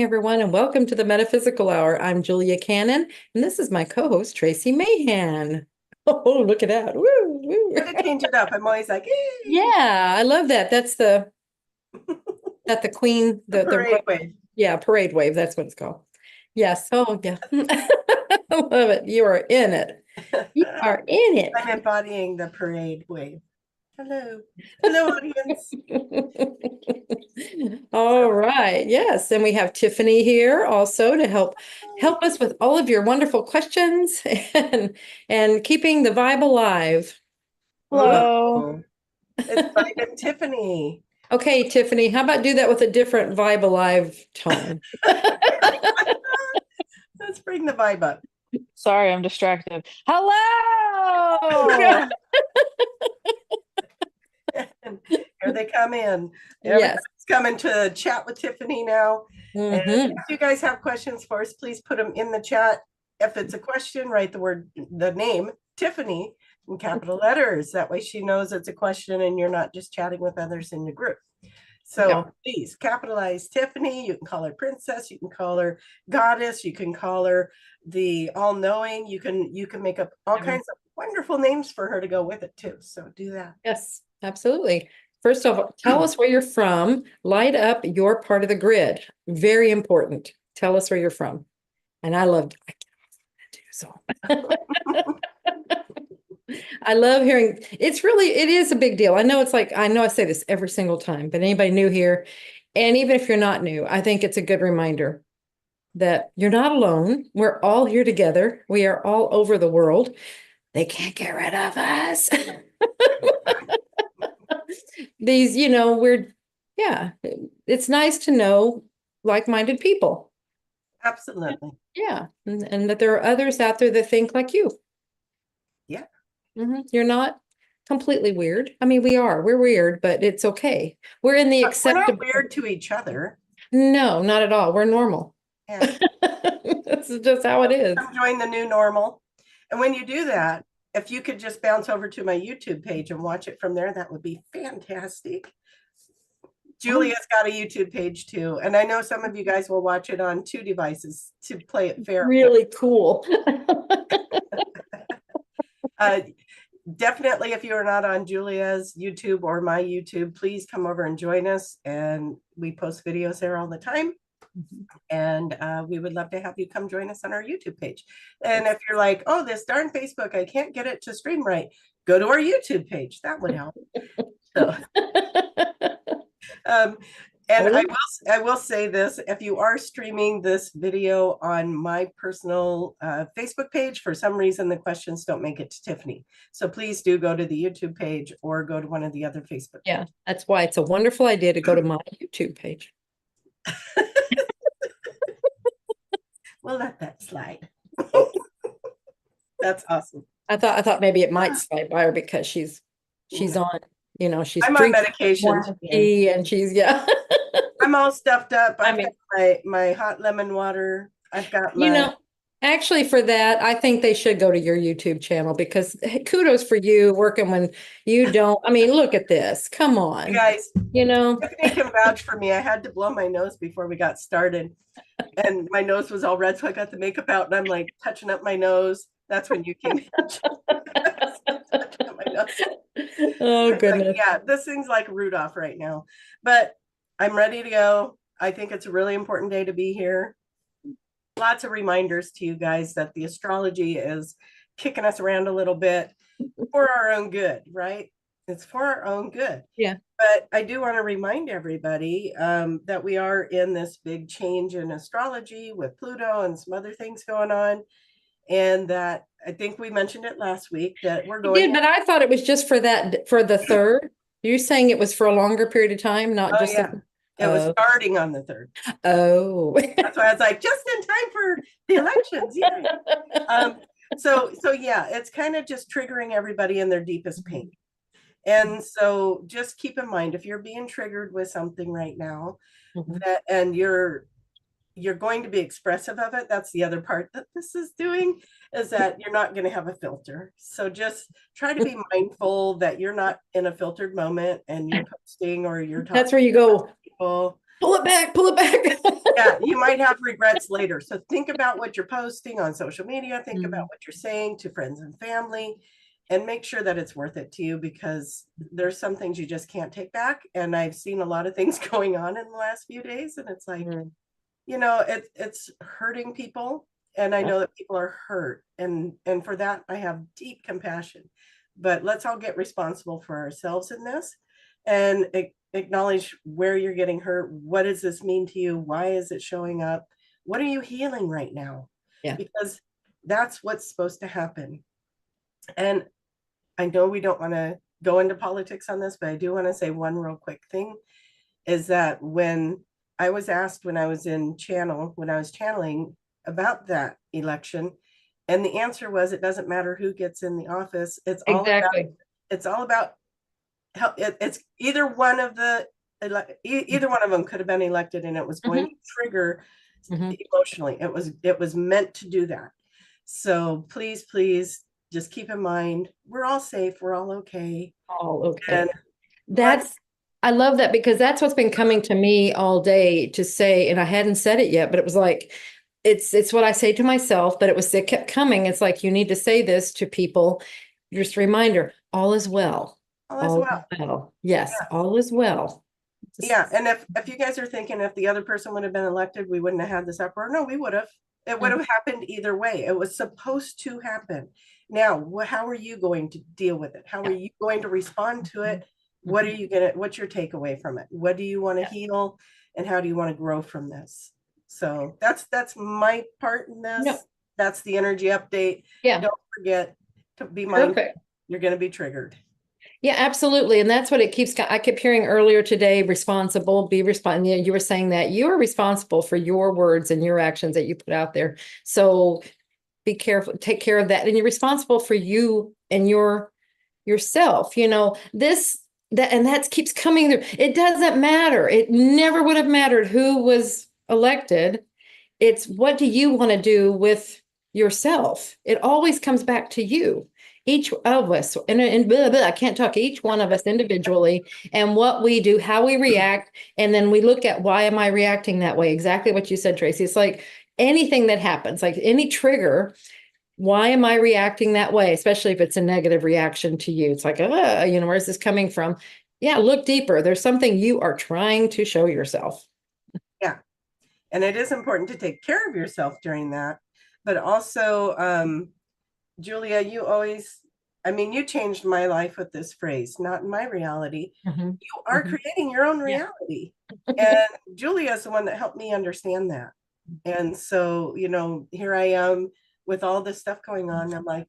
Everyone, and welcome to the Metaphysical Hour. I'm Julia Cannon, and this is my co-host Tracie Mahan. Oh, look at that! Woo, woo. Gotta change it up. I'm always like, hey. Yeah, I love that. That's the queen, the parade wave. Yeah, parade wave. That's what it's called. Yes. Oh, yeah. I love it. You are in it. You are in it. I'm embodying the parade wave. Hello. Hello, audience. All right. Yes. And we have Tiffany here also to help us with all of your wonderful questions and keeping the vibe alive. Hello. It's Vibe and Tiffany. Okay, Tiffany, how about do that with a different vibe alive tone? Let's bring the vibe up. Sorry, I'm distracted. Hello. Here they come in. Yes. Everybody's coming to chat with Tiffany now. Mm-hmm. And if you guys have questions for us, please put them in the chat. If it's a question, write the name Tiffany in capital letters. That way she knows it's a question and you're not just chatting with others in the group. So please capitalize Tiffany. You can call her princess. You can call her goddess. You can call her the all-knowing. You can make up all kinds of wonderful names for her to go with it too. So do that. Yes, absolutely. First of all, tell us where you're from. Light up your part of the grid. Very important. Tell us where you're from. And I get off on that too. So I love hearing it is a big deal. I know I say this every single time, but anybody new here, and even if you're not new, I think it's a good reminder that you're not alone. We're all here together. We are all over the world. They can't get rid of us. These, it's nice to know like-minded people. Absolutely. Yeah. And that there are others out there that think like you. Yeah. Mm-hmm. You're not completely weird. I mean, we're weird, but it's okay. We're in the acceptable. We're not weird to each other. No, not at all. We're normal. Yeah. This is just how it is. Come join the new normal. And when you do that, if you could just bounce over to my YouTube page and watch it from there, that would be fantastic. Julia's got a YouTube page too. And I know some of you guys will watch it on 2 devices to play it fair. Really cool. Definitely, if you are not on Julia's YouTube or my YouTube, please come over and join us. And we post videos there all the time. And we would love to have you come join us on our YouTube page. And if you're like, oh, this darn Facebook, I can't get it to stream right, go to our YouTube page. That would help. So, and I will say this, if you are streaming this video on my personal Facebook page, for some reason, the questions don't make it to Tiffany. So please do go to the YouTube page or go to one of the other Facebook. Yeah, that's why it's a wonderful idea to go to my YouTube page. We'll let that slide. That's awesome. I thought maybe it might slide by her because she's on, she's I'm on medication and she's I'm all stuffed up. I've got my hot lemon water. I've got my actually for that, I think they should go to your YouTube channel because kudos for you working when you don't. I mean, look at this. Come on. You guys, Tiffany can vouch for me. I had to blow my nose before we got started. And my nose was all red, so I got the makeup out and I'm like touching up my nose. That's when you came Oh, goodness. Like, yeah, this thing's like Rudolph right now. But I'm ready to go. I think it's a really important day to be here. Lots of reminders to you guys that the astrology is kicking us around a little bit for our own good, right? It's for our own good. Yeah. But I do want to remind everybody that we are in this big change in astrology with Pluto and some other things going on. And that I think we mentioned it last week that we're going. You did, but I thought it was just for the 3rd. You're saying it was for a longer period of time, not just. Yeah. It was starting on the 3rd. Oh. That's why I was like, just in time for the elections. Yeah. So yeah, it's kind of just triggering everybody in their deepest pain. And so just keep in mind, if you're being triggered with something right now, and you're going to be expressive of it, that's the other part that this is doing, is that you're not going to have a filter. So just try to be mindful that you're not in a filtered moment and you're posting or you're talking. That's where you go. People. Pull it back, pull it back. Yeah, you might have regrets later. So think about what you're posting on social media. Think about what you're saying to friends and family, and make sure that it's worth it to you, because there's some things you just can't take back. And I've seen a lot of things going on in the last few days, and it's like, it's hurting people. And I know that people are hurt. And for that, I have deep compassion. But let's all get responsible for ourselves in this, and acknowledge where you're getting hurt. What does this mean to you? Why is it showing up? What are you healing right now? Yeah. Because that's what's supposed to happen. And I know we don't want to go into politics on this, but I do want to say one real quick thing, is that when I was asked, when I was channeling about that election, and the answer was, it doesn't matter who gets in the office. It's all about help. It's either one of them could have been elected, and it was going to trigger emotionally. It was meant to do that. So please just keep in mind, we're all safe, we're all okay. All okay. And I love that, because that's what's been coming to me all day to say, and I hadn't said it yet, but it was like, it's what I say to myself, but it kept coming. It's like, you need to say this to people. Just a reminder, all is well. All is well. Yes, yeah. All is well. Yeah. And if you guys are thinking, if the other person would have been elected, we wouldn't have had this uproar. No, we would have. It would have happened either way. It was supposed to happen. Now, how are you going to deal with it? How are you going to respond to it? What's your takeaway from it? What do you want to heal? And how do you want to grow from this? So that's my part in this. No. That's the energy update. Yeah. Don't forget to be mindful. You're going to be triggered. Yeah, absolutely. And that's what I kept hearing earlier today, be responsible. You were saying that you are responsible for your words and your actions that you put out there. So be careful, take care of that. And you're responsible for you and yourself, that keeps coming through. It doesn't matter. It never would have mattered who was elected. It's, what do you want to do with yourself? It always comes back to you. Each of us, and blah, blah, I can't talk, each one of us individually, and what we do, how we react. And then we look at, why am I reacting that way? Exactly what you said, Tracie. It's like anything that happens, like any trigger, why am I reacting that way? Especially if it's a negative reaction to you. It's like, where's this coming from? Yeah, look deeper. There's something you are trying to show yourself. Yeah. And it is important to take care of yourself during that. But also, Julia, you changed my life with this phrase, not my reality. You are creating your own reality. And Julia is the one that helped me understand that. And so, here I am with all this stuff going on. I'm like,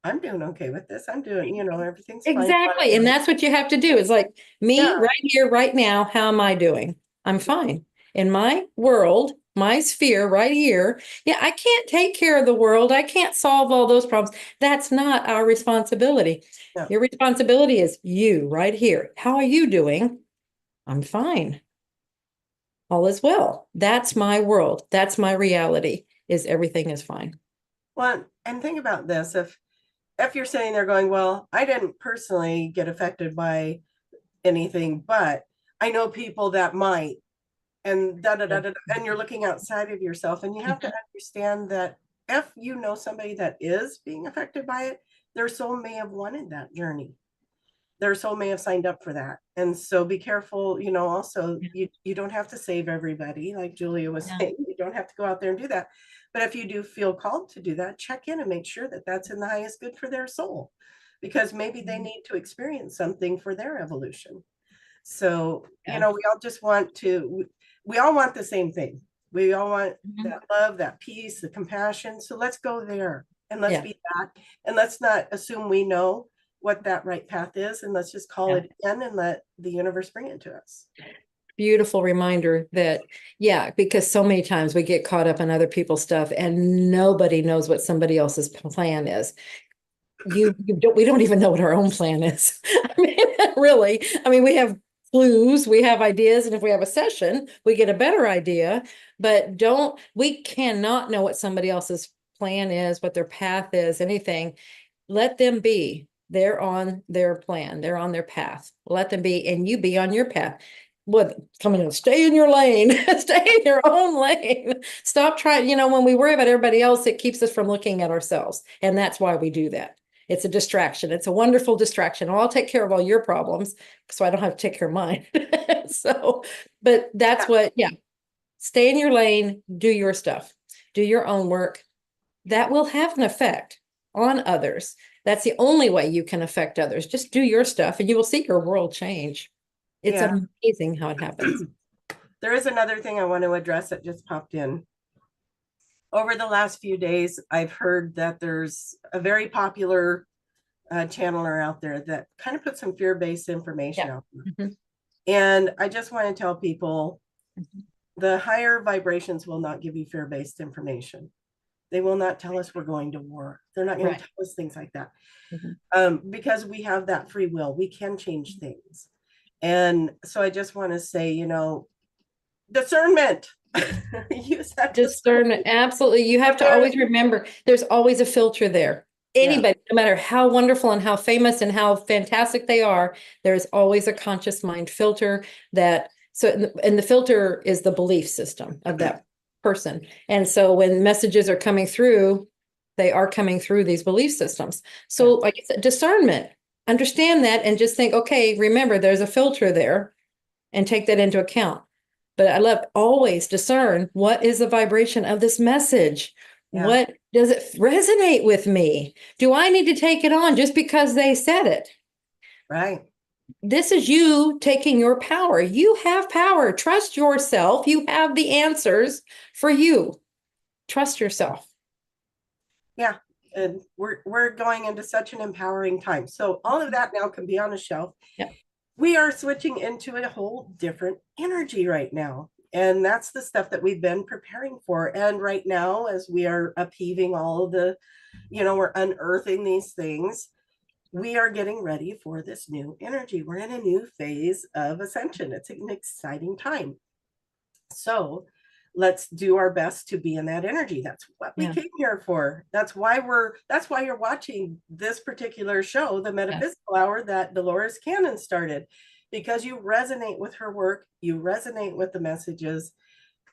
I'm doing okay with this. I'm doing, everything's fine. Exactly. And that's what you have to do. Is like, me right here, right now, how am I doing? I'm fine. In my world, my sphere right here. Yeah, I can't take care of the world. I can't solve all those problems. That's not our responsibility. No. Your responsibility is you right here. How are you doing? I'm fine. All is well. That's my world. That's my reality, is everything is fine. Well, and think about this. If you're sitting there going, well, I didn't personally get affected by anything, but I know people that might, and and you're looking outside of yourself, and you have to understand that if you know somebody that is being affected by it, their soul may have wanted that journey. Their soul may have signed up for that. And so be careful, also, you don't have to save everybody. Like Julia was saying, you don't have to go out there and do that. But if you do feel called to do that, check in and make sure that that's in the highest good for their soul, because maybe they need to experience something for their evolution. So, we all just we all want the same thing. We all want that love, that peace, the compassion. So let's go there, and let's be that. And let's not assume we know what that right path is, and let's just call it in and let the universe bring it to us. Beautiful reminder that, because so many times we get caught up in other people's stuff, and nobody knows what somebody else's plan is. We don't even know what our own plan is. Really, we have clues, we have ideas, and if we have a session, we get a better idea, but we cannot know what somebody else's plan is, what their path is, anything. Let them be. They're on their plan. They're on their path. Let them be, and you be on your path. what coming in, stay in your lane, stay in your own lane. Stop trying, when we worry about everybody else, it keeps us from looking at ourselves. And that's why we do that. It's a distraction. It's a wonderful distraction. I'll take care of all your problems so I don't have to take care of mine. But that's what, stay in your lane, do your stuff, do your own work. That will have an effect on others. That's the only way you can affect others. Just do your stuff and you will see your world change. It's amazing how it happens. There is another thing I want to address that just popped in. Over the last few days, I've heard that there's a very popular channeler out there that kind of puts some fear-based information out there. And I just want to tell people, the higher vibrations will not give you fear-based information. They will not tell us we're going to war. They're not going to tell us things like that. Because we have that free will. We can change things. And so I just want to say, discernment. Use that discernment. Absolutely. You have to always remember there's always a filter there. Anybody, no matter how wonderful and how famous and how fantastic they are, there's always a conscious mind filter and the filter is the belief system of that person. And so when messages are coming through, they are coming through these belief systems. So like I said, discernment, understand that and just think, okay, remember there's a filter there and take that into account. But I love always discern what is the vibration of this message. What does it resonate with me? Do I need to take it on just because they said it? Right. This is you taking your power. You have power. Trust yourself. You have the answers for you. Trust yourself. Yeah. And we're going into such an empowering time. So all of that now can be on a shelf. Yeah. We are switching into a whole different energy right now. And that's the stuff that we've been preparing for. And right now, as we are upheaving all of the, we're unearthing these things, we are getting ready for this new energy. We're in a new phase of ascension. It's an exciting time. So let's do our best to be in that energy. That's what we came here for. That's why you're watching this particular show, the Metaphysical Hour that Dolores Cannon started, because you resonate with her work, you resonate with the messages,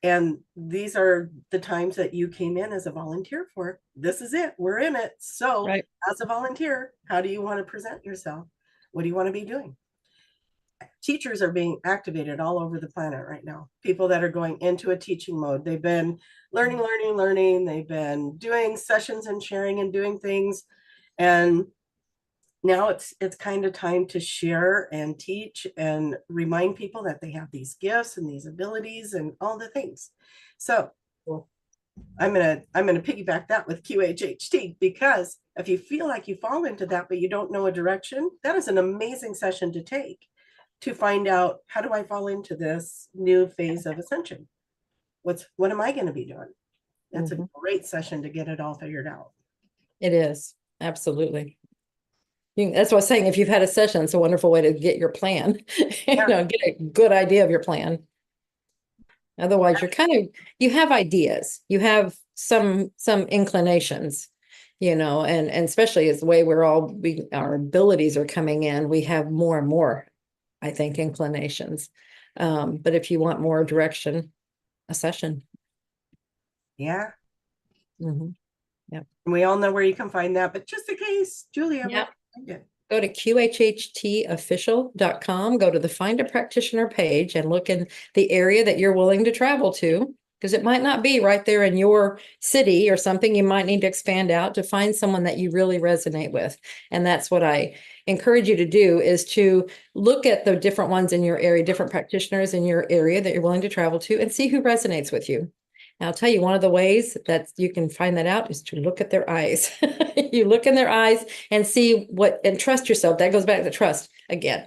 and these are the times that you came in as a volunteer for. This is it. We're in it. So as a volunteer, how do you want to present yourself? What do you want to be doing? Teachers are being activated all over the planet right now. People that are going into a teaching mode. They've been learning. They've been doing sessions and sharing and doing things. And now it's kind of time to share and teach and remind people that they have these gifts and these abilities and all the things. So I'm gonna piggyback that with QHHT, because if you feel like you fall into that but you don't know a direction, that is an amazing session to take to find out, how do I fall into this new phase of ascension? What am I going to be doing? That's a great session to get it all figured out. It is. Absolutely. That's what I was saying. If you've had a session, it's a wonderful way to get your plan, get a good idea of your plan. Otherwise, you have ideas, you have some inclinations, and especially as the way our abilities are coming in, we have more and more, I think, inclinations. But if you want more direction, a session. Yeah. We all know where you can find that, but just in case, Julia, go to QHHTofficial.com, go to the Find a Practitioner page and look in the area that you're willing to travel to, because it might not be right there in your city or something. You might need to expand out to find someone that you really resonate with. And that's what I encourage you to do, is to look at the different ones in your area, different practitioners in your area that you're willing to travel to, and see who resonates with you. And I'll tell you, one of the ways that you can find that out is to look at their eyes. You look in their eyes and see and trust yourself. That goes back to trust again.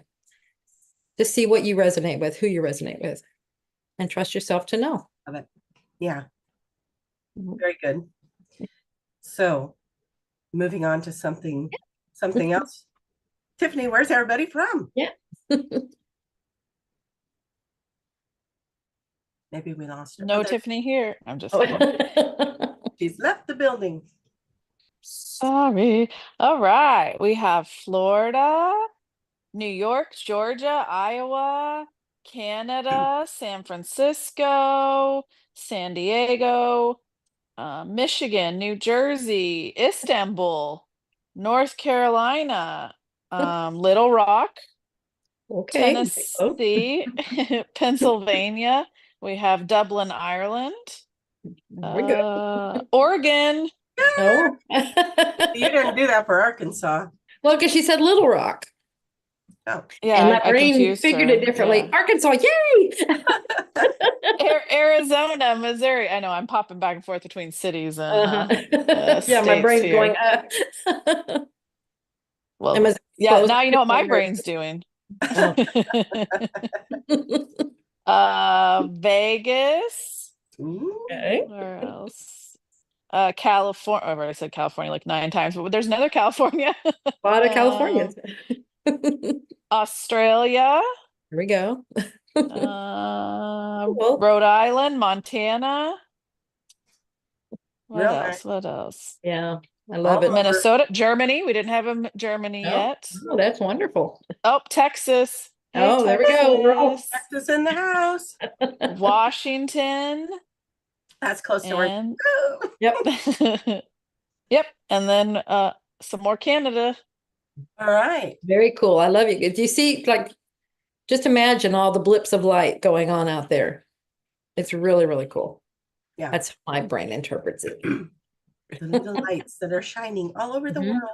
Just see what you resonate with, who you resonate with, and trust yourself to know. Love it. Yeah. Very good. So moving on to something else. Tiffany, where's everybody from? Yeah. Maybe we lost her. No Tiffany here. I'm just kidding. She's left the building. Sorry. All right. We have Florida, New York, Georgia, Iowa, Canada, San Francisco, San Diego, Michigan, New Jersey, Istanbul, North Carolina, Little Rock, Okay. Oh, Tennessee, Pennsylvania. We have Dublin, Ireland, there we go. Oregon. Oh. You didn't do that for Arkansas. Well, because she said Little Rock. Oh, Yeah, And my I brain confused figured her. it differently. Yeah. Arkansas, yay! Arizona, Missouri. I know I'm popping back and forth between cities and Yeah, my states brain's here. going up. Well, And Missouri's yeah, close. now you know what my brain's doing. Oh. Vegas. ooh, Okay. Where else? California. I've already said California like 9 times, but there's another California. A lot of Californians. Here Australia. we go. Well, Rhode Island, Montana. What real else? nice. What else? yeah, I love it. All over. Minnesota, Germany. We didn't have Germany Oh, yet. oh, that's wonderful. Oh, Texas. Hey, Oh, there we go. We're all Texas. Texas in the house. Washington. That's close to where. And Yep. yep. And then some more Canada. All right. Very cool. I love you. Do you see, like, just imagine all the blips of light going on out there. It's really, really cool. Yeah. That's how my brain interprets it. The little lights that are shining all over the Mhm. world.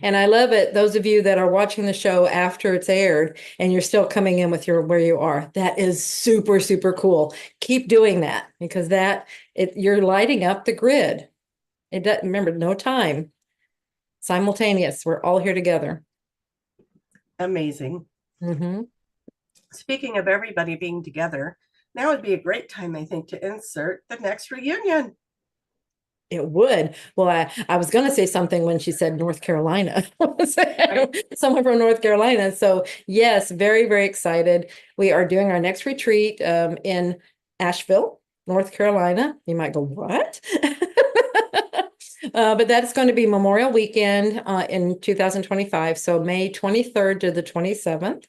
And I love it. Those of you that are watching the show after it's aired and you're still coming in with where you are, that is super, super cool. Keep doing that because you're lighting up the grid. It doesn't, remember, no time. Simultaneous. We're all here together. Amazing. Mm-hmm. Speaking of everybody being together, now would be a great time, I think, to insert the next reunion. It would. Well, I was going to say something when she said North Carolina. Someone from North Carolina. So yes, very, very excited. We are doing our next retreat in Asheville, North Carolina. You might go, what? But that's going to be Memorial Weekend in 2025. So May 23rd to the 27th.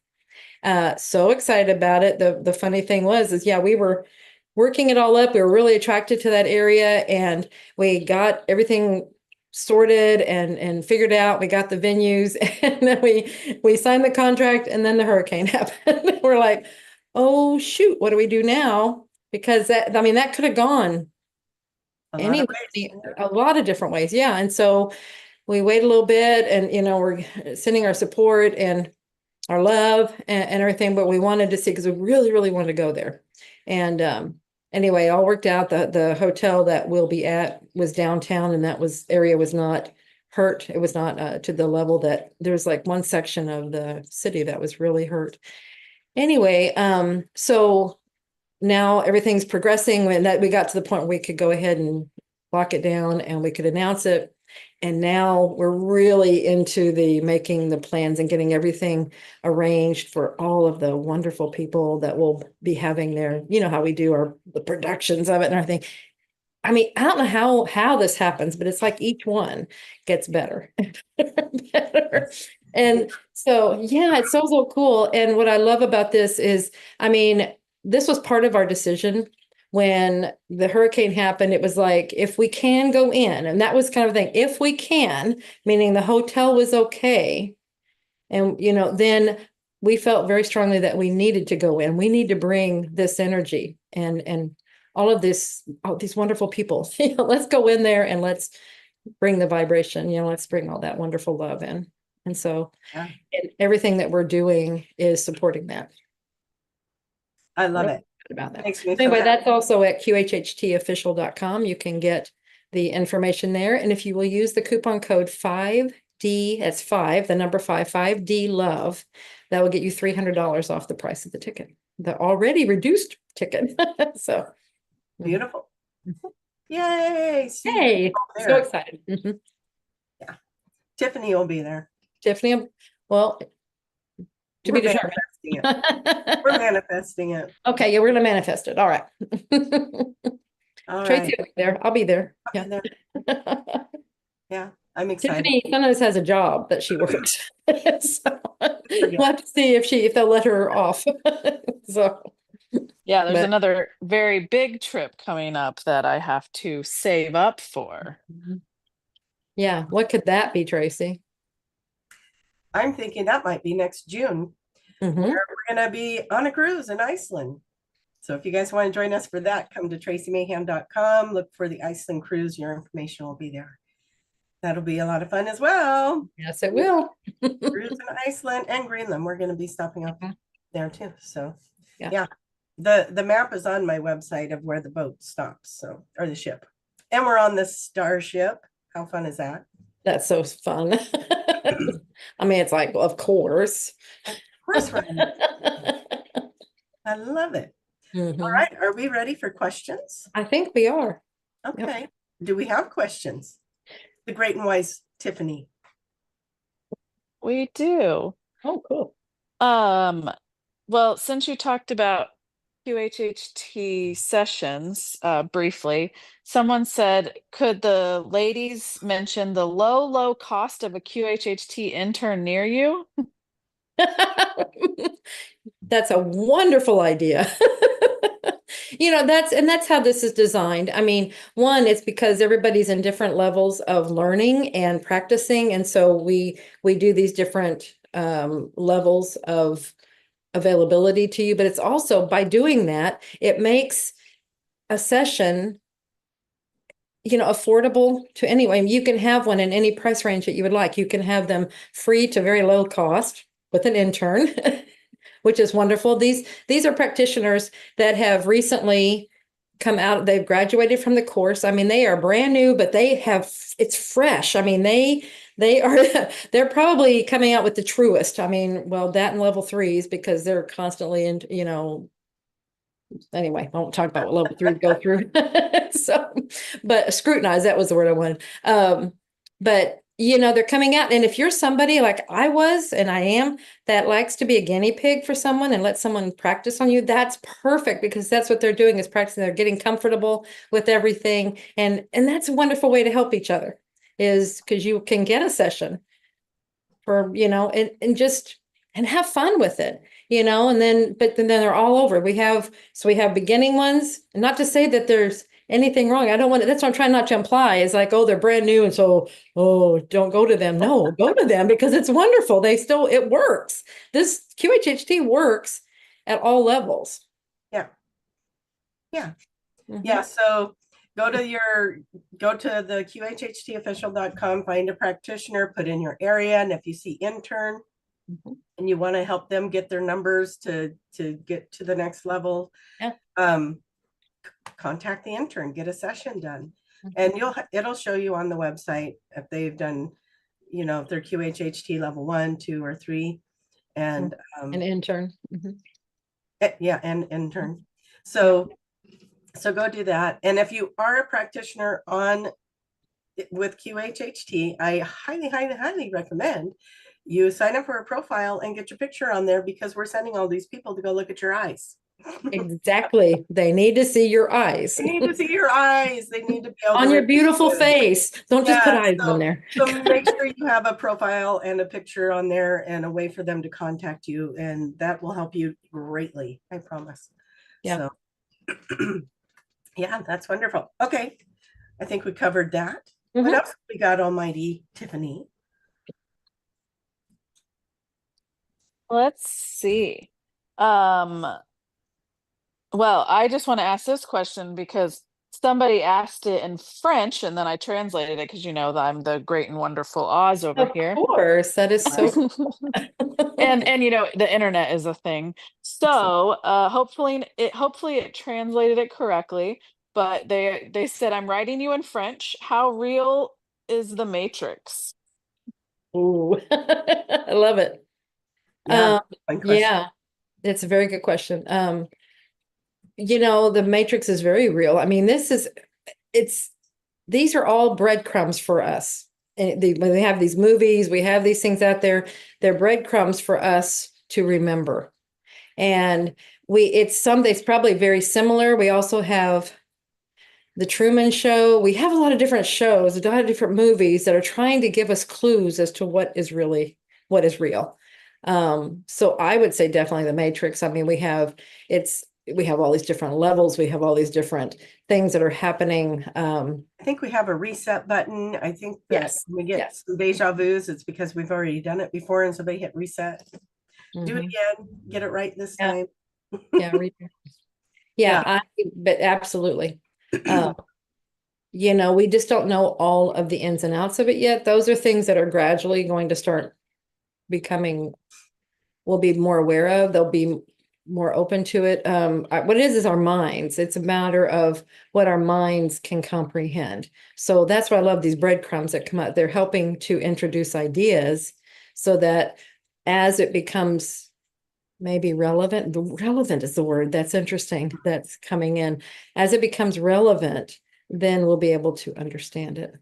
So excited about it. The funny thing is yeah, we were working it all up. We were really attracted to that area and we got everything sorted and figured out. We got the venues and then we signed the contract and then the hurricane happened. We're like, oh shoot, what do we do now? Because that could have gone a lot of different ways. Yeah. And so we wait a little bit and, we're sending our support and our love and everything, but we wanted to see, because we really, really wanted to go there. And anyway, it all worked out. The hotel that we'll be at was downtown and area was not hurt. It was not to the level that there's like one section of the city that was really hurt. Anyway, so now everything's progressing and that we got to the point where we could go ahead and lock it down and we could announce it. And now we're really into making the plans and getting everything arranged for all of the wonderful people that will be having how we do the productions of it and everything. I mean, I don't know how this happens, but it's like each one gets better. Better. And so, yeah, it's so cool. And what I love about this is, this was part of our decision. When the hurricane happened, it was like, if we can go in, and that was kind of the thing, if we can, meaning the hotel was okay. And, then we felt very strongly that we needed to go in. We need to bring this energy and all these wonderful people. Let's go in there and let's bring the vibration, let's bring all that wonderful love in. And so and everything that we're doing is supporting that. I love it. About that. Makes me Anyway, feel that's also at QHHTofficial.com. You can get the information there. And if you will use the coupon code 5D, that's 5, the number 5D love, that will get you $300 off the price of the ticket, the already reduced ticket. So beautiful. Yay. Hey, so excited. Yeah. Tiffany will be there. Tiffany, well, to be determined. We're manifesting it. Okay, yeah, we're gonna manifest it. All right. All Tracie will be there. I'll be there. I'll be there. Yeah. I'm excited. Tiffany sometimes has a job that she works. So we'll have to see if they'll let her off. So, Yeah, there's but another very big trip coming up that I have to save up for. yeah, what could that be, Tracie? I'm thinking that might be next June. Mhm. We're going to be on a cruise in Iceland. So if you guys want to join us for that, come to traciemahan.com, look for the Iceland cruise. Your information will be there. That'll be a lot of fun as well. Yes, it will. Cruise in Iceland and Greenland. We're going to be stopping up there too. So Yeah. The map is on my website of where the boat stops, so, or the ship. And we're on the starship. How fun is that? That's so fun. I mean, it's like, of course. Of course we're on it. I love it. All Mhm. right, are we ready for questions? I think we are. Okay. Do we have questions? The great and wise Tiffany. We do. Oh, cool. Well, since you talked about QHHT sessions briefly, someone said, could the ladies mention the low cost of a QHHT intern near you? That's a wonderful idea. That's how this is designed. I mean, one, it's because everybody's in different levels of learning and practicing. And so we do these different levels of availability to you, but it's also by doing that, it makes a session affordable to anyone. You can have one in any price range that you would like. You can have them free to very low cost with an intern, which is wonderful. These are practitioners that have recently come out. They've graduated from the course. I mean, they are brand new, but it's fresh. I mean, they are they're probably coming out with the truest. I mean, well, that and level threes, because they're constantly in, anyway, I won't talk about what level 3 go through. So, but scrutinize, that was the word I wanted. But they're coming out. And if you're somebody like I was, and I am, that likes to be a guinea pig for someone and let someone practice on you, that's perfect, because that's what they're doing, is practicing. They're getting comfortable with everything. And that's a wonderful way to help each other, is because you can get a session for, and have fun with it. But then they're all over. We have beginning ones, and not to say that there's anything wrong. I don't want to, that's what I'm trying not to imply, is like, oh, they're brand new, and so, oh, don't go to them. No, go to them, because it's wonderful. It works. This QHHT works at all levels. Yeah. Yeah. Mhm. Yeah. So go to the QHHTofficial.com, find a practitioner, put in your area. And if you see intern Mhm. and you want to help them get their numbers to get to the next level, Yeah. Contact the intern, get a session done. Mhm. And it'll show you on the website if they've done, if they're QHHT level 1, 2, or 3. And An intern. Mhm. yeah, and intern. So go do that. And if you are a practitioner with QHHT, I highly, highly, highly recommend you sign up for a profile and get your picture on there, because we're sending all these people to go look at your eyes. Exactly. They need to see your eyes. They need to see your eyes. They need to be able On to your beautiful review. face. Don't just put eyes on there. So make sure you have a profile and a picture on there and a way for them to contact you, and that will help you greatly. I promise. Yeah. So yeah, that's wonderful. Okay. I think we covered that. Mhm. What else we got, almighty Tiffany? Let's see. Well, I just want to ask this question because somebody asked it in French, and then I translated it because that I'm the great and wonderful Oz over Of here. course, that is so cool. and the internet is a thing. So hopefully it translated it correctly. But they said, I'm writing you in French. How real is the Matrix? Ooh, I love it. Yeah, fun question. Yeah, it's a very good question. The Matrix is very real. I mean, these are all breadcrumbs for us. And when they have these movies, we have these things out there, they're breadcrumbs for us to remember. And it's probably very similar. We also have The Truman Show. We have a lot of different shows, a lot of different movies that are trying to give us clues as to what is real. So I would say definitely the Matrix. I mean, we have all these different levels. We have all these different things that are happening. I think we have a reset button. I think that Yes, when we get yes. some deja vus, it's because we've already done it before. And so they hit reset. Do it Mhm. again, get it right this Yeah. time. Yeah, but absolutely. We just don't know all of the ins and outs of it yet. Those are things that are gradually going to start we'll be more aware of. They'll be more open to it. What it is our minds. It's a matter of what our minds can comprehend. So that's why I love these breadcrumbs that come out. They're helping to introduce ideas so that as it becomes maybe relevant, relevant is the word that's interesting that's coming in. As it becomes relevant, then we'll be able to understand it,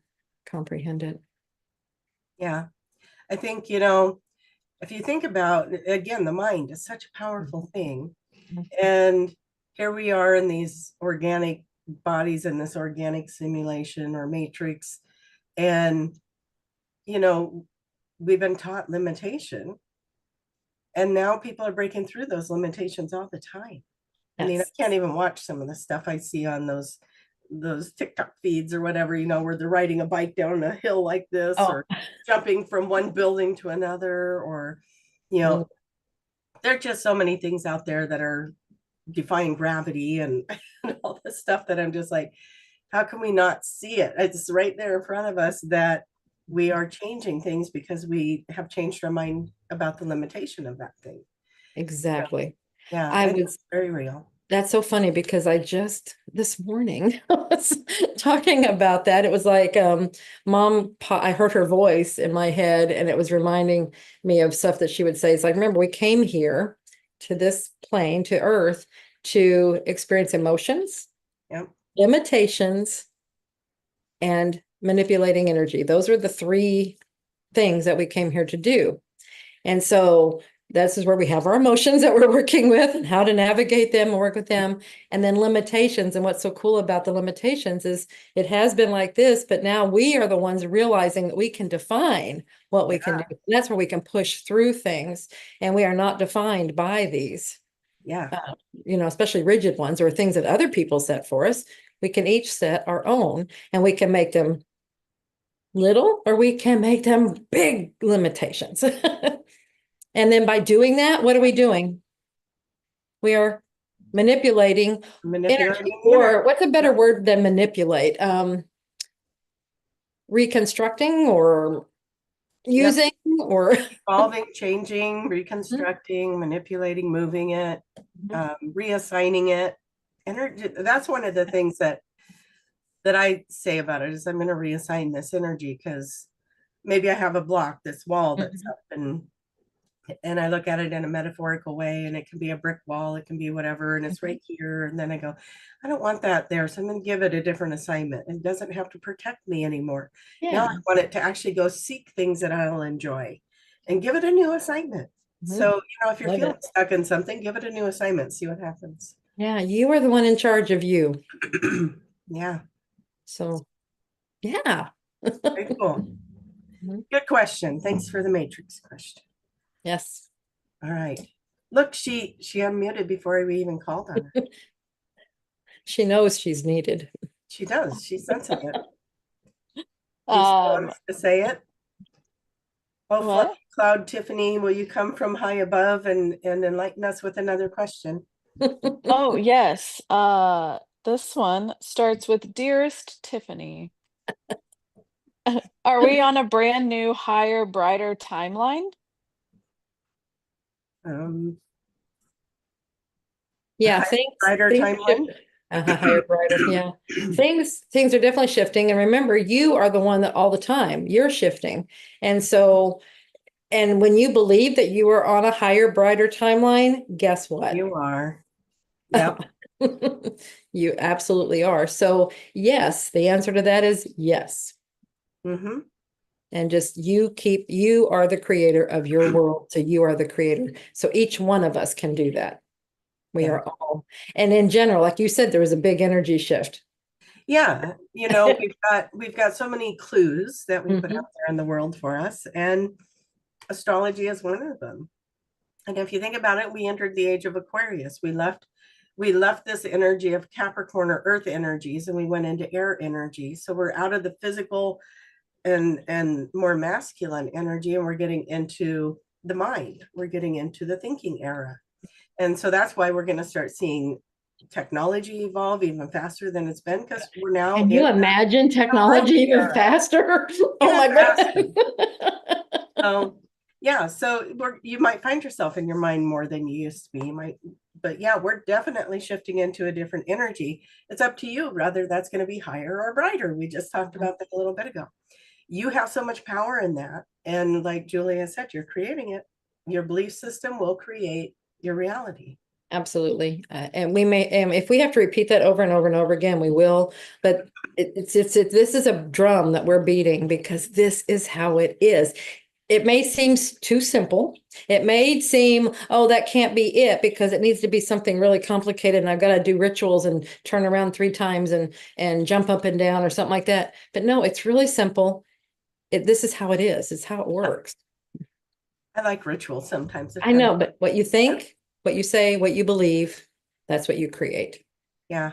comprehend it. Yeah. I think, if you think about, again, the mind is such a powerful thing. And here we are in these organic bodies in this organic simulation or matrix. And, we've been taught limitation. And now people are breaking through those limitations all the time. I mean, I Yes. can't even watch some of the stuff I see on those TikTok feeds or whatever, where they're riding a bike down a hill like this, Oh. or jumping from one building to another, or, Mm. there are just so many things out there that are defying gravity and, and all this stuff that I'm just like, how can we not see it? It's right there in front of us that we are changing things because we have changed our mind about the limitation of that thing. Exactly. Yeah, it's very real. That's so funny because I just this morning was talking about that. It was like, Mom, I heard her voice in my head and it was reminding me of stuff that she would say. It's like, remember, we came here to this plane, to Earth, to experience emotions, Yep. limitations, and manipulating energy. Those are the three things that we came here to do. And so this is where we have our emotions that we're working with and how to navigate them and work with them. And then limitations. And what's so cool about the limitations is it has been like this, but now we are the ones realizing that we can define what we can do. And that's where we can push through things. And we are not defined by these, Yeah. Especially rigid ones or things that other people set for us. We can each set our own and we can make them little or we can make them big limitations. And then by doing that, what are we doing? We are manipulating energy, or what's a better word than manipulate? Reconstructing or using or evolving, changing, reconstructing, manipulating, moving it, reassigning it. Energy. That's one of the things that I say about it is I'm going to reassign this energy because maybe I have a block, this wall that's up, and I look at it in a metaphorical way, and it can be a brick wall, it can be whatever, and it's right here. And then I go, I don't want that there. So I'm going to give it a different assignment. It doesn't have to protect me anymore. Now I want it to actually go seek things that I'll enjoy and give it a new assignment. So, if you're feeling stuck in something, give it a new assignment, see what happens. Yeah, you are the one in charge of you. Yeah. So, yeah. Very cool. Good question. Thanks for the matrix question. Yes. All right. Look, she unmuted before we even called on her. She knows she's needed. She does. She's sensitive. She wants to say it. Oh, Cloud Tiffany, will you come from high above and enlighten us with another question? Oh, yes. This one starts with Dearest Tiffany. Are we on a brand new, higher, brighter timeline? Yeah, brighter timeline. Higher, brighter. Yeah. Things are definitely shifting. And remember, you are the one that all the time you're shifting. And so, and when you believe that you are on a higher, brighter timeline, guess what? You are. Yep. You absolutely are. So yes, the answer to that is yes. And just you are the creator of your world. So you are the creator. So each one of us can do that. We are all, and in general, like you said, there was a big energy shift. Yeah, we've got so many clues that we put out there in the world for us, and astrology is one of them. And if you think about it, we entered the age of Aquarius. We left this energy of Capricorn or earth energies, and we went into air energy. So we're out of the physical and more masculine energy, and we're getting into the mind. We're getting into the thinking era. And so that's why we're going to start seeing technology evolve even faster than it's been, because we're now Can you imagine technology even faster? Oh my God. Yeah, so you might find yourself in your mind more than you used to be. But yeah, we're definitely shifting into a different energy. It's up to you whether that's going to be higher or brighter. We just talked about that a little bit ago. You have so much power in that. And like Julia said, you're creating it. Your belief system will create your reality. Absolutely. And we may, if we have to repeat that over and over and over again, we will, but this is a drum that we're beating because this is how it is. It may seem too simple. It may seem, oh, that can't be it because it needs to be something really complicated and I've got to do rituals and turn around 3 times and jump up and down or something like that. But no, it's really simple. This is how it is. It's how it works. I like rituals sometimes. I know, but what you think, what you say, what you believe, that's what you create. Yeah.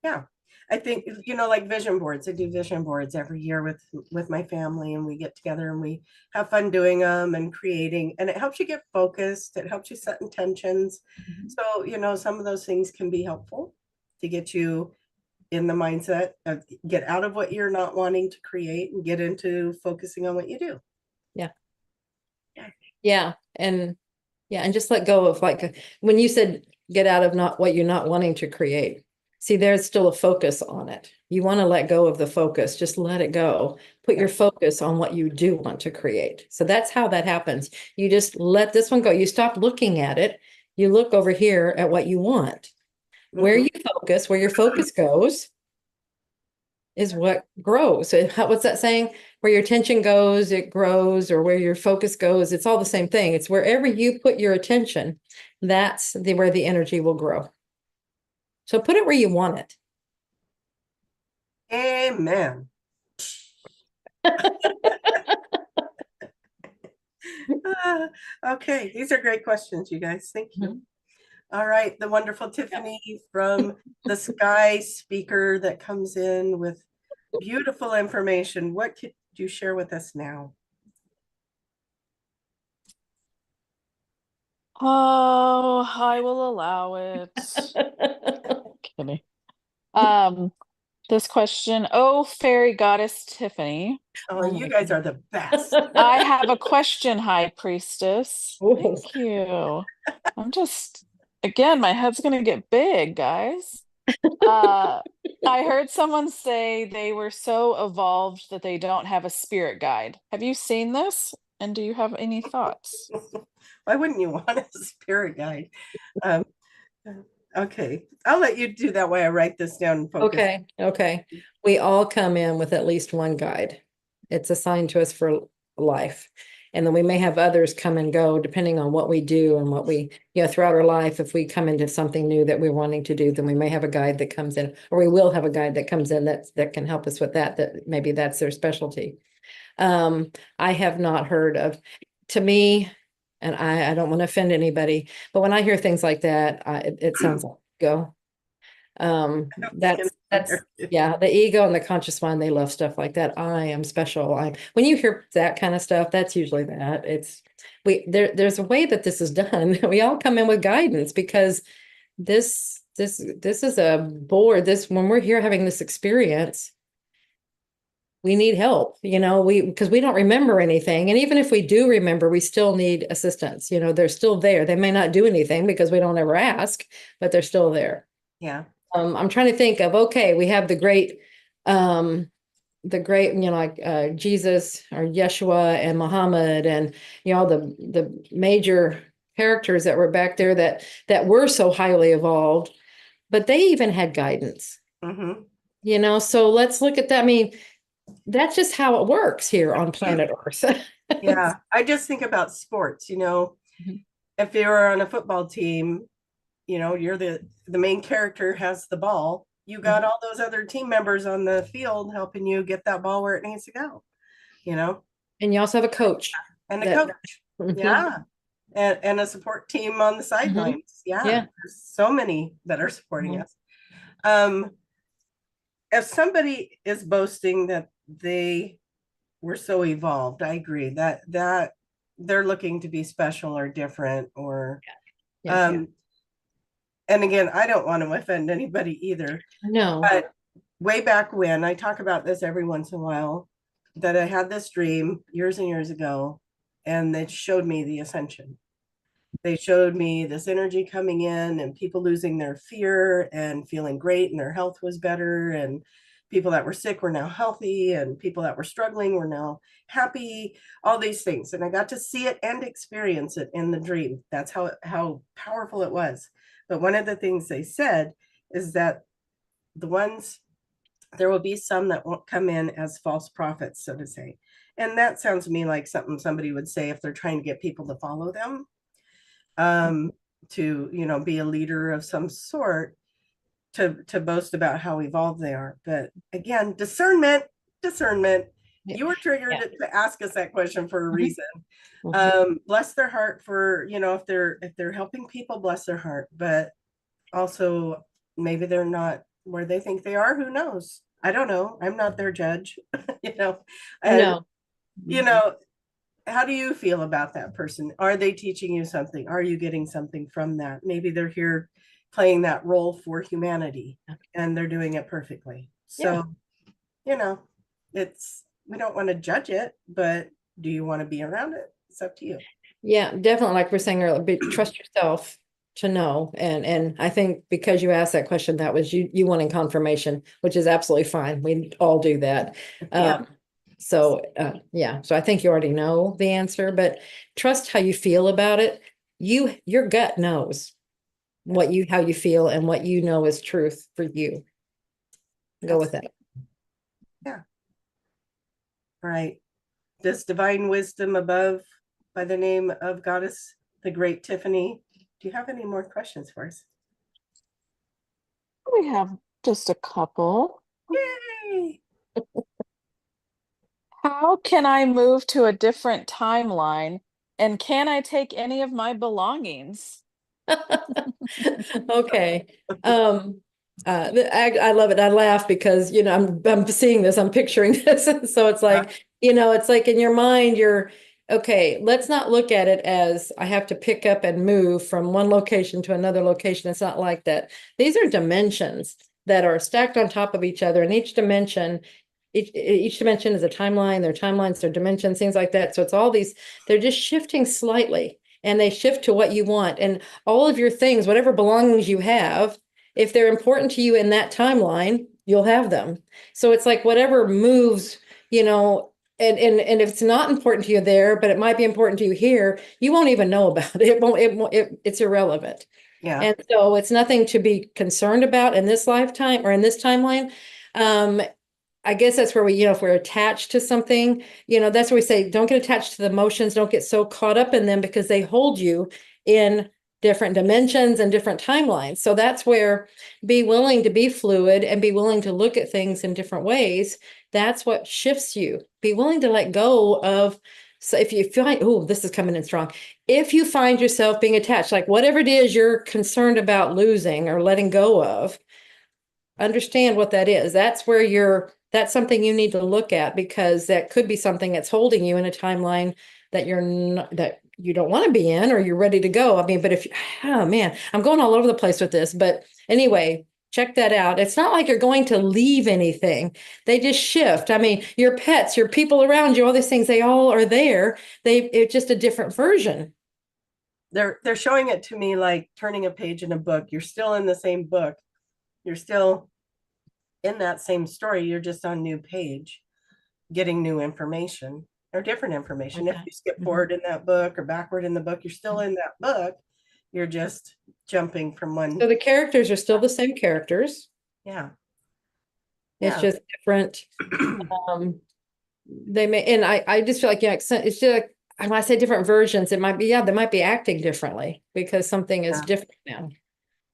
Yeah. I think, like vision boards, I do vision boards every year with my family, and we get together and we have fun doing them and creating, and it helps you get focused. It helps you set intentions. So, some of those things can be helpful to get you in the mindset of get out of what you're not wanting to create and get into focusing on what you do. Yeah. Yeah. And just let go of, like, when you said get out of not what you're not wanting to create. See, there's still a focus on it. You want to let go of the focus. Just let it go. Put your focus on what you do want to create. So that's how that happens. You just let this one go. You stop looking at it. You look over here at what you want. Where you focus, where your focus goes is what grows. What's that saying? Where your attention goes, it grows, or where your focus goes, it's all the same thing. It's wherever you put your attention, that's where the energy will grow. So put it where you want it. Amen. Okay, these are great questions, you guys. Thank you. All right, the wonderful Tiffany from the Sky Speaker that comes in with beautiful information. What could you share with us now? Oh, I will allow it. Kidding. This question, oh, fairy goddess Tiffany. Oh, you guys are the best. I have a question, High Priestess. Oh. Thank you. Again, my head's gonna get big, guys. I heard someone say they were so evolved that they don't have a spirit guide. Have you seen this? And do you have any thoughts? Why wouldn't you want a spirit guide? Okay, I'll let you do that way. I write this down and focus. Okay. We all come in with at least one guide. It's assigned to us for life. And then we may have others come and go depending on what we do and what we, throughout our life. If we come into something new that we're wanting to do, then we may have a guide that comes in, or we will have a guide that comes in that can help us with that maybe that's their specialty. I have not heard of, to me, and I don't want to offend anybody, but when I hear things like that, it sounds like go. That's yeah, the ego and the conscious mind, they love stuff like that. I am special. When you hear that kind of stuff, that's usually that. There's a way that this is done. We all come in with guidance because this is a board. When we're here having this experience, we need help, because we don't remember anything. And even if we do remember, we still need assistance. They're still there. They may not do anything because we don't ever ask, but they're still there. Yeah. I'm trying to think of, okay, we have the great, Jesus or Yeshua and Muhammad and, the major characters that were back there that were so highly evolved, but they even had guidance, so let's look at that. I mean, that's just how it works here on planet Earth. Yeah. I just think about sports, if you're on a football team, you're the main character has the ball, you got all those other team members on the field helping you get that ball where it needs to go, you know, And you also have a coach. and a that- coach. Yeah. And a support team on the sidelines. Yeah. Yeah. There's so many that are supporting Mhm. us. If somebody is boasting that they were so evolved, I agree that they're looking to be special or different or Yeah. and again, I don't want to offend anybody either. No. But way back when, I talk about this every once in a while, that I had this dream years and years ago, and it showed me the ascension. They showed me this energy coming in and people losing their fear and feeling great and their health was better, and people that were sick were now healthy, and people that were struggling were now happy, all these things. And I got to see it and experience it in the dream. That's how powerful it was. But one of the things they said is that there will be some that won't come in as false prophets, so to say. And that sounds to me like something somebody would say if they're trying to get people to follow them, to, you know, be a leader of some sort, to boast about how evolved they are. But again, discernment. Yeah. You were triggered to ask us that question for a reason. Bless their heart for, you know, if they're helping people, bless their heart. But also maybe they're not where they think they are. Who knows? I don't know. I'm not their judge, you know. And, No. you know, how do you feel about that person? Are they teaching you something? Are you getting something from that? Maybe they're here playing that role for humanity and they're doing it perfectly. So, you know, we don't want to judge it, but do you want to be around it? It's up to you. Yeah, definitely. Like we're saying earlier, trust yourself to know. And I think because you asked that question, that was you wanting confirmation, which is absolutely fine. We all do that. So I think you already know the answer, but trust how you feel about it. Your gut knows how you feel and what you know is truth for you. Go with that. Yeah. Right. This divine wisdom above, by the name of Goddess, the Great Tiffany. Do you have any more questions for us? We have just a couple. Yay! How can I move to a different timeline? And can I take any of my belongings? Okay. I love it. I laugh because, you know, I'm seeing this, I'm picturing this. So it's like, you know, it's like in your mind, okay, let's not look at it as I have to pick up and move from one location to another location. It's not like that. These are dimensions that are stacked on top of each other, and each dimension is a timeline. Their timelines, their dimensions, things like that. So it's all these, they're just shifting slightly, and they shift to what you want. And all of your things, whatever belongings you have, if they're important to you in that timeline, you'll have them. So it's like whatever moves, you know, and if it's not important to you there, but it might be important to you here, you won't even know about it. It's irrelevant. Yeah. And so it's nothing to be concerned about in this lifetime or in this timeline. I guess that's where if we're attached to something, you know, that's where we say, don't get attached to the emotions. Don't get so caught up in them because they hold you in different dimensions and different timelines. So that's where be willing to be fluid and be willing to look at things in different ways. That's what shifts you. Be willing to let go of. So if you feel like, oh, this is coming in strong. If you find yourself being attached, like whatever it is you're concerned about losing or letting go of, understand what that is. That's something you need to look at, because that could be something that's holding you in a timeline that you don't want to be in, or you're ready to go. I mean, but oh man, I'm going all over the place with this, but anyway, check that out. It's not like you're going to leave anything. They just shift. I mean, your pets, your people around you, all these things, they all are there. It's just a different version. They're showing it to me like turning a page in a book. You're still in the same book. You're still in that same story. You're just on a new page, getting new information or different information. Okay. If you skip forward in that book or backward in the book, you're still in that book. You're just jumping from one. So the characters are still the same characters. Yeah. It's just different. They may, and I just feel like, it's just like, when I say different versions, it might be, they might be acting differently because something is different now.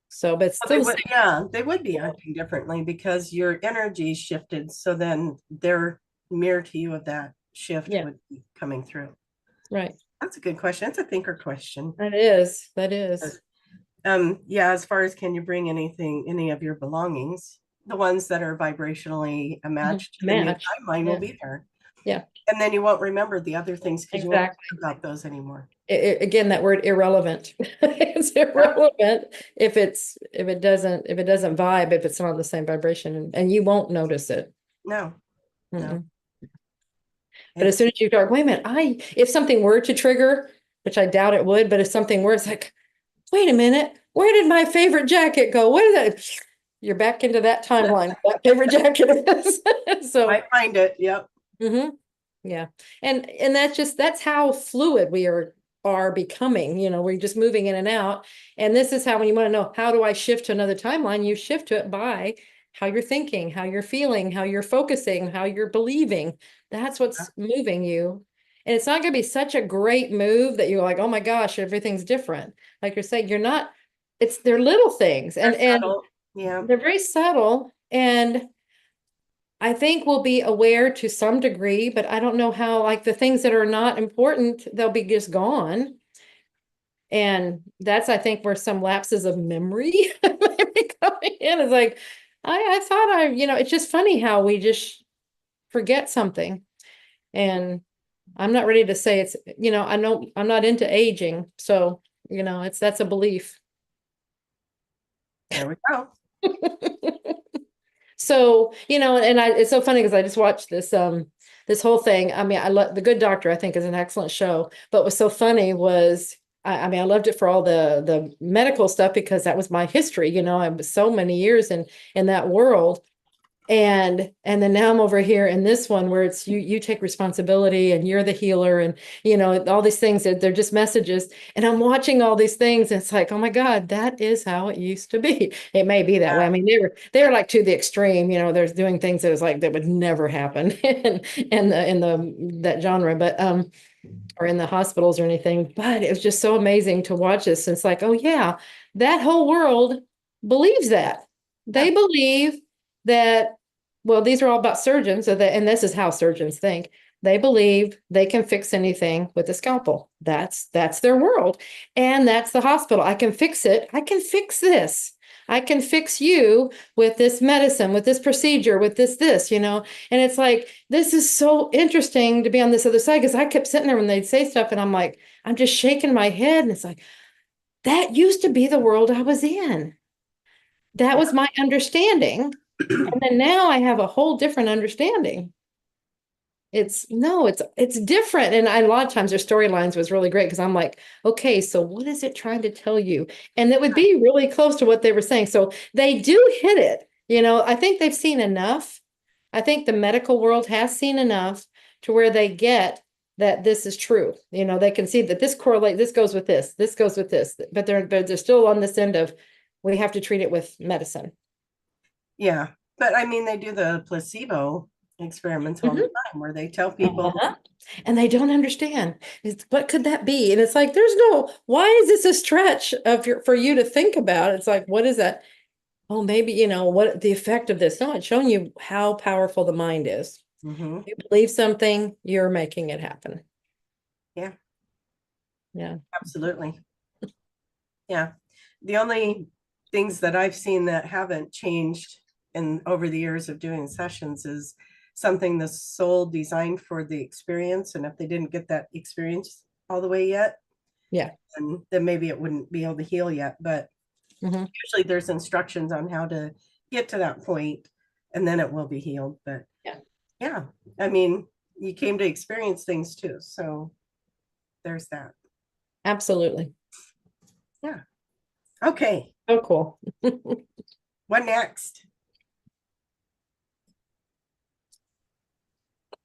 So, but it's Well, still the same. yeah, they would be acting differently because your energy shifted. So then their mirror to you of that shift Yeah. would be coming through. Right. That's a good question. It's a thinker question. That is. That is. Yeah, as far as can you bring any of your belongings, the ones that are vibrationally matched to the new Match. timeline will Yeah. be there. Yeah. And then you won't remember the other things because you won't Exactly. think about those anymore. Again, that word irrelevant. It's irrelevant if it doesn't vibe, if it's not the same vibration, and you won't notice it. No, no. Mm-mm. But as soon as you start, wait a minute, if something were to trigger, which I doubt it would, but if something were, it's like, wait a minute, where did my favorite jacket go? What is that? You're back into that timeline. That favorite jacket is. So I find it. Yep. mhm. Yeah. And that's how fluid we are becoming, we're just moving in and out. And this is how, when you want to know, how do I shift to another timeline? You shift to it by how you're thinking, how you're feeling, how you're focusing, how you're believing. That's what's moving you. And it's not going to be such a great move that you're like, oh my gosh, everything's different. Like you're saying, they're little things, and yeah, they're very subtle. And I think we'll be aware to some degree, but I don't know how, like the things that are not important, they'll be just gone. And that's, I think, where some lapses of memory might be coming in. It's like, I thought it's just funny how we just forget something. And I'm not ready to say I know I'm not into aging. So, that's a belief. there we go. So, and it's so funny because I just watched this whole thing. I mean, I love The Good Doctor, I think, is an excellent show. But what's so funny was, I mean, I loved it for all the medical stuff because that was my history. I was so many years in that world. And then now I'm over here in this one where it's you take responsibility and you're the healer, and all these things that they're just messages. And I'm watching all these things, and it's like, oh my God, that is how it used to be. It may be that way. I mean, they were like to the extreme, they're doing things that was like that would never happen in that genre, but or in the hospitals or anything. But it was just so amazing to watch this. And it's like, oh yeah, that whole world believes that. They believe that, well, these are all about surgeons, and this is how surgeons think. They believe they can fix anything with a scalpel. That's their world. And that's the hospital. I can fix it. I can fix this. I can fix you with this medicine, with this procedure, with this, and it's like, this is so interesting to be on this other side, because I kept sitting there when they'd say stuff and I'm like, I'm just shaking my head, and it's like, that used to be the world I was in. That was my understanding. And then now I have a whole different understanding. It's different. And a lot of times their storylines was really great because I'm like, okay, so what is it trying to tell you? And that would be really close to what they were saying. So they do hit it. I think they've seen enough. I think the medical world has seen enough to where they get that this is true. They can see that this goes with this goes with this, but they're still on this end of, we have to treat it with medicine. Yeah. But I mean, they do the placebo experiments all the time where they tell people, and they don't understand. What could that be? And it's like, why is this a stretch for you to think about? It's like, what is that? Oh, maybe, what the effect of this? No, it's showing you how powerful the mind is. You believe something, you're making it happen. Yeah. Yeah. Absolutely. Yeah. The only things that I've seen that haven't changed over the years of doing sessions is something the soul designed for the experience. And if they didn't get that experience all the way yet, and then maybe it wouldn't be able to heal yet. But usually there's instructions on how to get to that point, and then it will be healed. But yeah, I mean, you came to experience things too. So there's that. Absolutely. Yeah. Okay. Oh, cool. What next?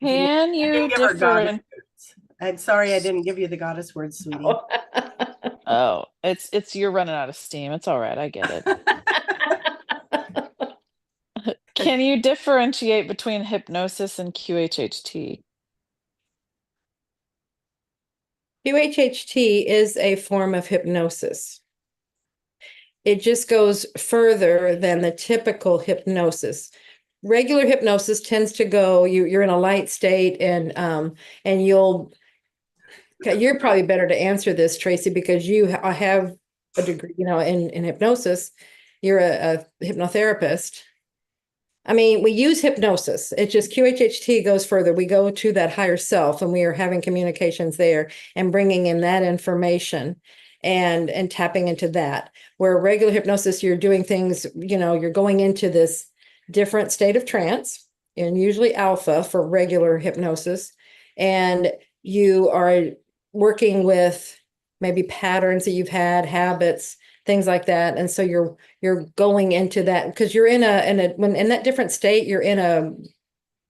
Can you differentiate? I'm sorry I didn't give you the goddess word, sweetie. Oh, it's you're running out of steam. It's all right. I get it. Can you differentiate between hypnosis and QHHT? QHHT is a form of hypnosis. it just goes further than the typical hypnosis. Regular hypnosis tends to go, you're in a light state and you're probably better to answer this, Tracie, because you have a degree, in hypnosis. You're a hypnotherapist. I mean, we use hypnosis. It's just QHHT goes further. We go to that higher self and we are having communications there and bringing in that information and tapping into that. Where regular hypnosis, you're doing things, you're going into this different state of trance, and usually alpha for regular hypnosis. And you are working with maybe patterns that you've had, habits, things like that. And so you're going into that because you're when in that different state, you're in a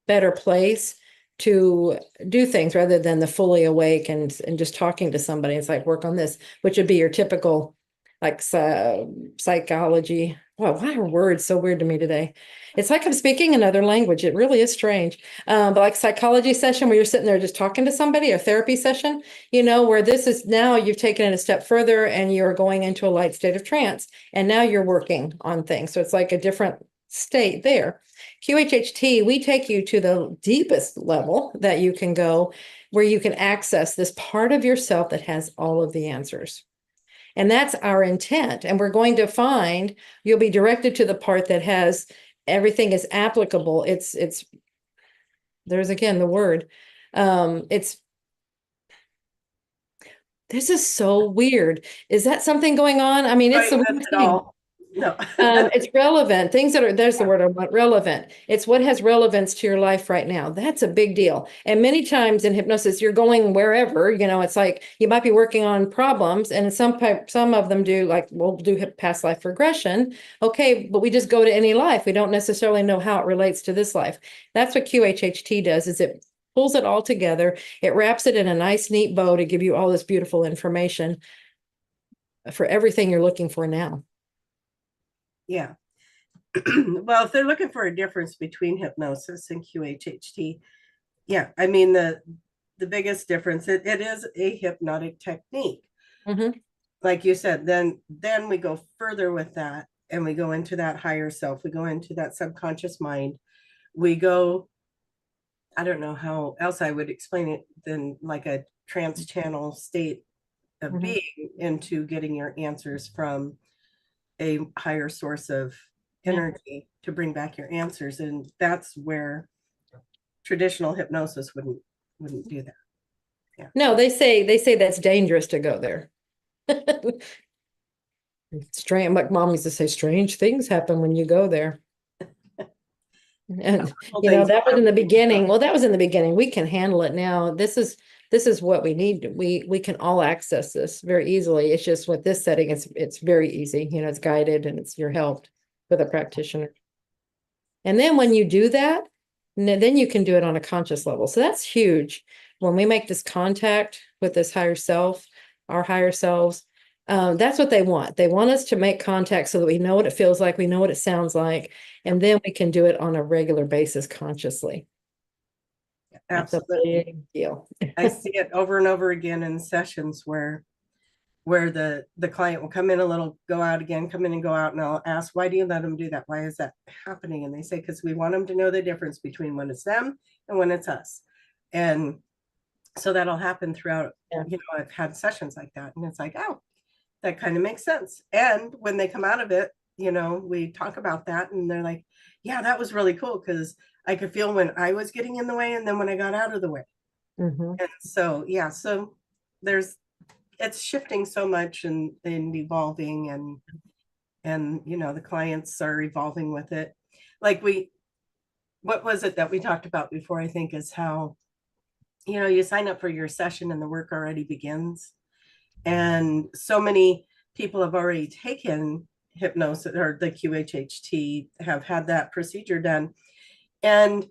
better place to do things rather than the fully awake and just talking to somebody. It's like work on this, which would be your typical like psychology. Well, why are words so weird to me today? It's like I'm speaking another language. It really is strange. But like psychology session where you're sitting there just talking to somebody, a therapy session, where this is now you've taken it a step further and you're going into a light state of trance and now you're working on things. So it's like a different state there. QHHT, we take you to the deepest level that you can go where you can access this part of yourself that has all of the answers. And that's our intent. And we're going to find you'll be directed to the part that has everything is applicable. It's there's again the word. This is so weird. Is that something going on? I mean, it's the weird thing. No. It's relevant. Things that are, there's the word I want, relevant. It's what has relevance to your life right now. That's a big deal. And many times in hypnosis, you're going wherever, it's like you might be working on problems and some of them do like, we'll do past life regression. Okay, but we just go to any life. We don't necessarily know how it relates to this life. That's what QHHT does, is it pulls it all together. It wraps it in a nice, neat bow to give you all this beautiful information for everything you're looking for now. Yeah. Well, if they're looking for a difference between hypnosis and QHHT, yeah, I mean, the biggest difference, it is a hypnotic technique. Mm-hmm. Like you said, then we go further with that and we go into that higher self. We go into that subconscious mind. We go, I don't know how else I would explain it than like a trance channel state of Mm-hmm. being into getting your answers from a higher source of energy to bring back your answers. And that's where traditional hypnosis wouldn't do that. Yeah. No, they say that's dangerous to go there. Strange, like mom used to say, strange things happen when you go there. And that was in the beginning. Well, that was in the beginning. We can handle it now. This is what we need. We can all access this very easily. It's just with this setting, it's very easy. It's guided and you're helped with a practitioner. And then when you do that, then you can do it on a conscious level. So that's huge. When we make this contact with this higher self, our higher selves, that's what they want. They want us to make contact so that we know what it feels like, we know what it sounds like, and then we can do it on a regular basis consciously. Absolutely. That's a big deal. I see it over and over again in sessions where the client will come in a little, go out again, come in and go out, and I'll ask, why do you let them do that? Why is that happening? And they say, because we want them to know the difference between when it's them and when it's us. And so that'll happen throughout, I've had sessions like that. And it's like, oh, that kind of makes sense. And when they come out of it, we talk about that and they're like, yeah, that was really cool because I could feel when I was getting in the way and then when I got out of the way. Mm-hmm. And so, yeah, so it's shifting so much and evolving and the clients are evolving with it. Like what was it that we talked about before, I think, is how, you sign up for your session and the work already begins. And so many people have already taken hypnosis or the QHHT, have had that procedure done. And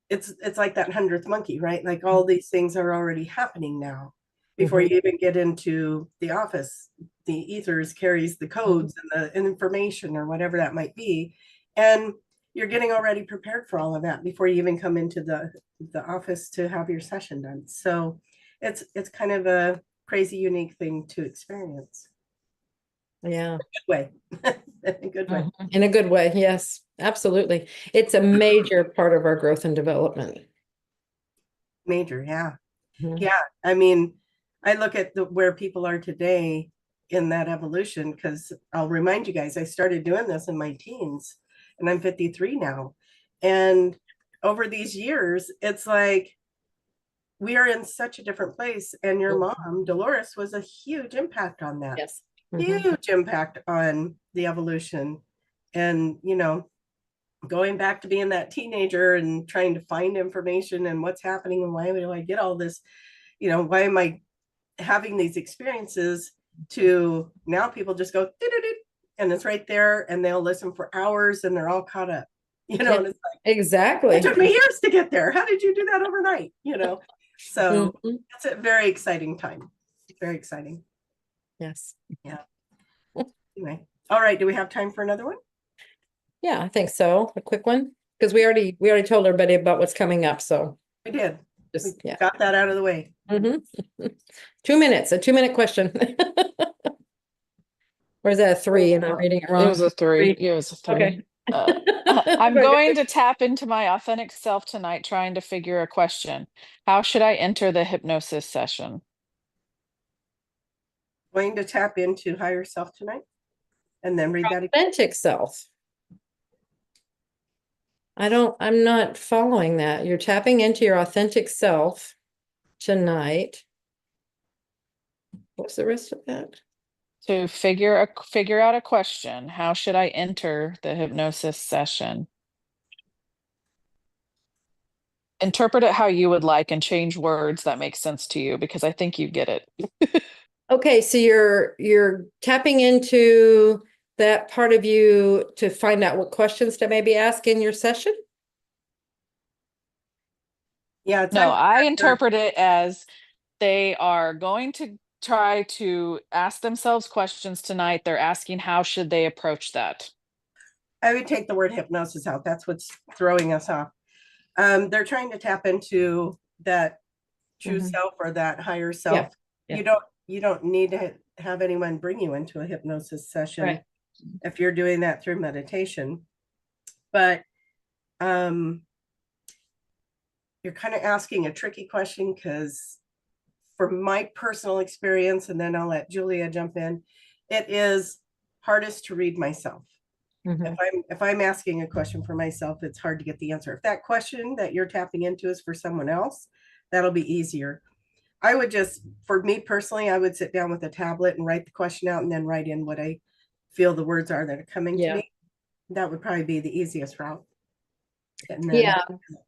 it's like that 100th monkey, right? Like all these things are already happening now before you even get into the office. The ethers carries the codes and the information or whatever that might be. And you're getting already prepared for all of that before you even come into the office to have your session done. So it's kind of a crazy, unique thing to experience. Yeah. Good way. In a good way. In a good way. Yes, absolutely. It's a major part of our growth and development. Major, yeah. Mhm. Yeah. I mean, I look at where people are today in that evolution, because I'll remind you guys, I started doing this in my teens and I'm 53 now. And over these years, it's like we are in such a different place. And your mom, Dolores, was a huge impact on that. Yes. Huge impact on the evolution. And, you know, going back to being that teenager and trying to find information and what's happening and why do I get all this, you know, why am I having these experiences, to now people just go and it's right there and they'll listen for hours and they're all caught up, you know, and it's like, Exactly. it took me years to get there. How did you do that overnight? You know, so Mhm. it's a very exciting time. Very exciting. Yes. Anyway, all right. Do we have time for another one? Yeah, I think so. A quick one, because we already told everybody about what's coming up. So We did. We just, yeah. got that out of the way. Mhm. 2 minutes, a 2-minute question. Or is that a 3 and I'm reading it wrong? It was a 3. Three. It was a 3. Okay. I'm going to tap into my authentic self tonight, trying to figure a question. How should I enter the hypnosis session? Going to tap into higher self tonight and then read that again. Authentic self. I'm not following that. You're tapping into your authentic self tonight. What's the rest of that? To figure out a question. How should I enter the hypnosis session? Interpret it how you would like and change words that make sense to you, because I think you get it. Okay, so you're tapping into that part of you to find out what questions to maybe ask in your session? Yeah, it's No, I interpret it as they are going to try to ask themselves questions tonight. They're asking how should they approach that? I would take the word hypnosis out. That's what's throwing us off. They're trying to tap into that true self or that higher self. Yeah. You don't need to have anyone bring you into a hypnosis session Right. if you're doing that through meditation. But you're kind of asking a tricky question, because for my personal experience, and then I'll let Julia jump in, it is hardest to read myself. If I'm asking a question for myself, it's hard to get the answer. If that question that you're tapping into is for someone else, that'll be easier. I would just, for me personally, I would sit down with a tablet and write the question out and then write in what I feel the words are that are coming to me. That would probably be the easiest route. Yeah,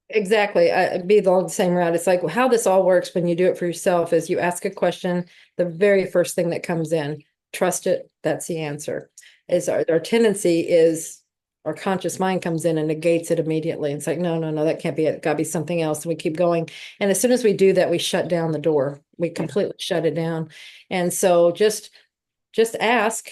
exactly. I'd be along the same route. It's like how this all works when you do it for yourself is you ask a question, the very first thing that comes in, trust it, that's the answer. Is our tendency is our conscious mind comes in and negates it immediately. It's like, no, that can't be it. Gotta be something else. And we keep going. And as soon as we do that, we shut down the door. We completely shut it down. And so just ask.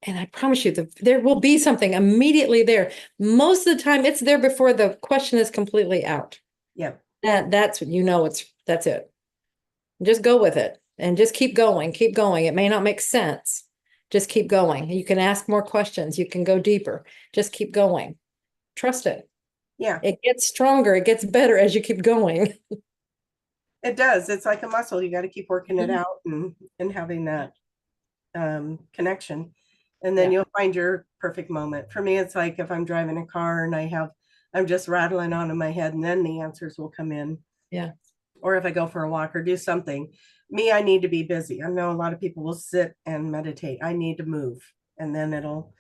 And I promise you that there will be something immediately there. Most of the time it's there before the question is completely out. Yeah. That's what that's it. Just go with it and just keep going. It may not make sense. Just keep going. You can ask more questions. You can go deeper. Just keep going. Trust it. Yeah. It gets stronger. It gets better as you keep going. It does. It's like a muscle. You got to keep working it out and having that connection. And then you'll find your perfect moment. For me, it's like if I'm driving a car and I'm just rattling on in my head, and then the answers will come in. Yeah. Or if I go for a walk or do something. Me, I need to be busy. I know a lot of people will sit and meditate. I need to move, and then it'll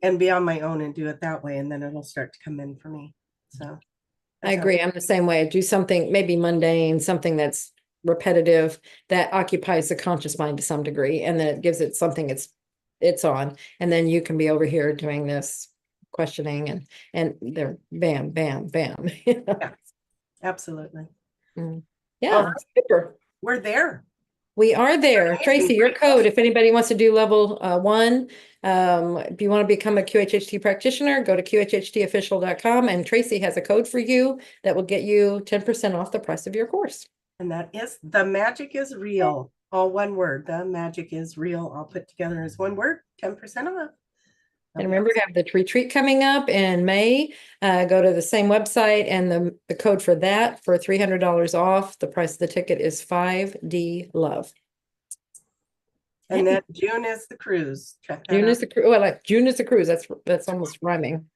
and be on my own and do it that way, and then it'll start to come in for me. So I agree. I'm the same way. Do something maybe mundane, something that's repetitive that occupies the conscious mind to some degree, and then it gives it something it's on, and then you can be over here doing this questioning and they're bam, bam, bam. Yeah, absolutely. Yeah, super. We're there. We are there. Tracie, your code, if anybody wants to do level 1, if you want to become a QHHT practitioner, go to QHHTofficial.com, and Tracie has a code for you that will get you 10% off the price of your course. And that is, the magic is real. All one word. The magic is real. All put together as one word. 10% off. And remember, we have the retreat coming up in May. Go to the same website, and the code for that for $300 off. The price of the ticket is 5D Love. And then June is the cruise. Check that June out. is the cruise. Well, like June is the cruise. That's almost rhyming.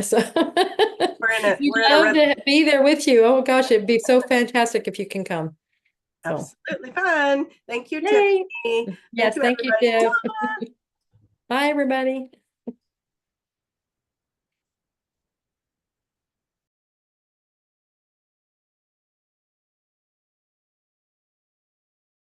So we'd love to be there with you. Oh gosh, it'd be so fantastic if you can come. So. Absolutely fun. Thank you, Yay. Tiffany. Yes, thank you, everybody. Tiff. Bye, everybody.